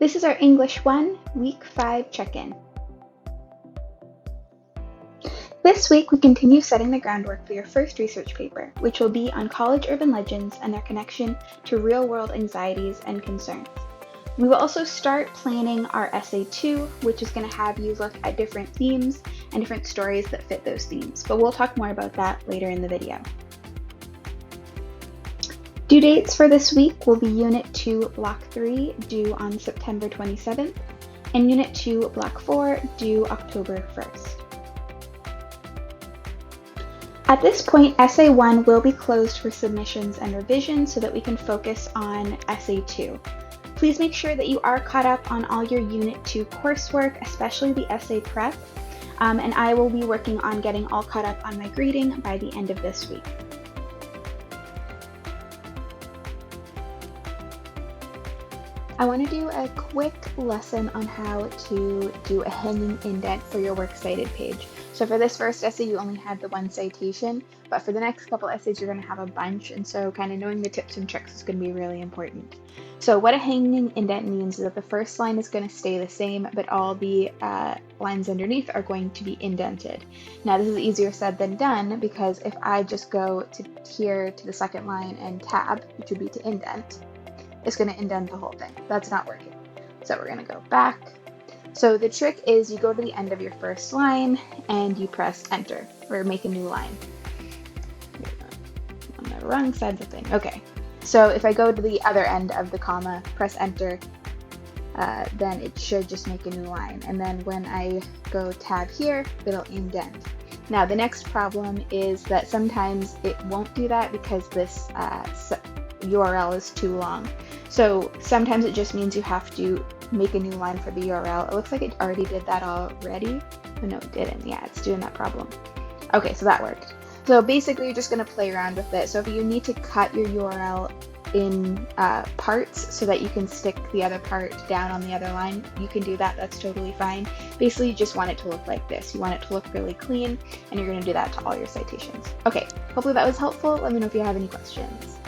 This is our English 1, Week 5 check-in. This week, we continue setting the groundwork for your first research paper, which will be on college urban legends and their connection to real-world anxieties and concerns. We will also start planning our Essay 2, which is going to have you look at different themes and different stories that fit those themes, but we'll talk more about that later in the video. Due dates for this week will be Unit 2, Block 3, due on September 27th, and Unit 2, Block 4, due October 1st. At this point, Essay 1 will be closed for submissions and revision so that we can focus on Essay 2. Please make sure that you are caught up on all your Unit 2 coursework, especially the essay prep, and I will be working on getting all caught up on my grading by the end of this week. I want to do a quick lesson on how to do a hanging indent for your Works Cited page. So for this first essay, you only had the one citation, but for the next couple essays, you're going to have a bunch, and so kind of knowing the tips and tricks is going to be really important. So what a hanging indent means is that the first line is going to stay the same, but all the lines underneath are going to be indented. Now this is easier said than done, because if I just go to here to the second line and tab, which would be to indent, it's going to indent the whole thing. That's not working. So we're going to go back. So the trick is you go to the end of your first line and you press enter, or make a new line. On the wrong side of the thing. Okay. So if I go to the other end of the comma, press enter, then it should just make a new line. And then when I go tab here, it'll indent. Now the next problem is that sometimes it won't do that because this URL is too long. So sometimes it just means you have to make a new line for the URL. It looks like it already did that already. Oh, no, it didn't. Yeah, it's doing that problem. Okay, so that worked. So basically you're just going to play around with it. So if you need to cut your URL in parts so that you can stick the other part down on the other line, you can do that. That's totally fine. Basically, you just want it to look like this. You want it to look really clean, and you're going to do that to all your citations. Okay, hopefully that was helpful. Let me know if you have any questions.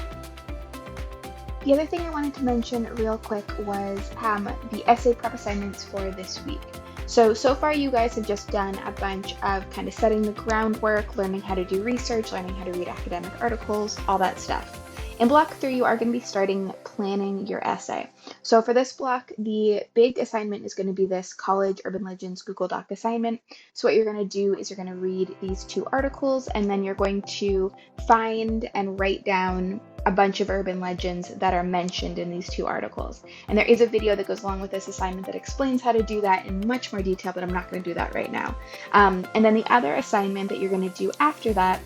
The other thing I wanted to mention real quick was the essay prep assignments for this week. So far you guys have just done a bunch of kind of setting the groundwork, learning how to do research, learning how to read academic articles, all that stuff. In block 3, you are going to be starting planning your essay. So for this block, the big assignment is going to be this College Urban Legends Google Doc assignment. So what you're going to do is you're going to read these 2 articles, and then you're going to find and write down a bunch of urban legends that are mentioned in these 2 articles. And there is a video that goes along with this assignment that explains how to do that in much more detail, but I'm not going to do that right now. And then the other assignment that you're going to do after that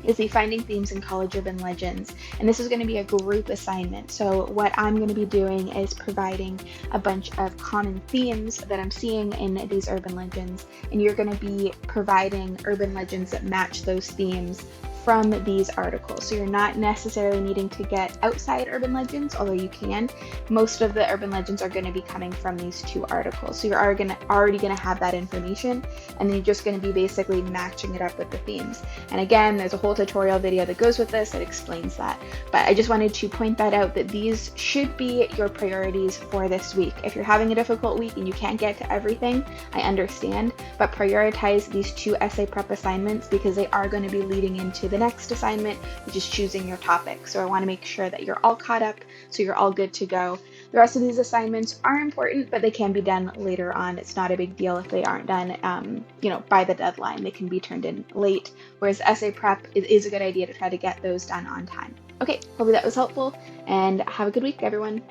is the Finding Themes in College Urban Legends, and this is going to be a group assignment. So what I'm going to be doing is providing a bunch of common themes that I'm seeing in these urban legends, and you're going to be providing urban legends that match those themes from these articles. So you're not necessarily needing to get outside urban legends, although you can. Most of the urban legends are going to be coming from these 2 articles. So you're already going to have that information, and then you're just going to be basically matching it up with the themes. And again, there's a whole tutorial video that goes with this that explains that. But I just wanted to point that out, that these should be your priorities for this week. If you're having a difficult week and you can't get to everything, I understand, but prioritize these 2 essay prep assignments because they are going to be leading into the next assignment, which is choosing your topic. So I want to make sure that you're all caught up, so you're all good to go. The rest of these assignments are important, but they can be done later on. It's not a big deal if they aren't done, by the deadline. They can be turned in late, whereas essay prep, it is a good idea to try to get those done on time. Okay, hopefully that was helpful, and have a good week, everyone.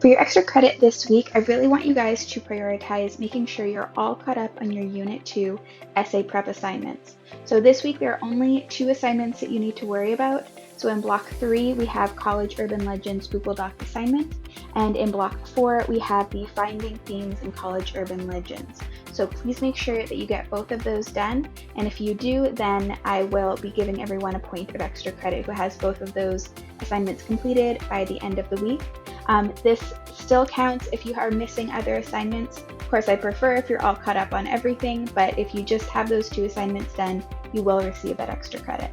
For your extra credit this week, I really want you guys to prioritize making sure you're all caught up on your Unit 2 essay prep assignments. So this week there are only 2 assignments that you need to worry about. So in block 3, we have College Urban Legends Google Doc assignment, and in block 4, we have the Finding Themes in College Urban Legends. So please make sure that you get both of those done, and if you do, then I will be giving everyone a point of extra credit who has both of those assignments completed by the end of the week. This still counts if you are missing other assignments. Of course, I prefer if you're all caught up on everything, but if you just have those 2 assignments done, you will receive that extra credit.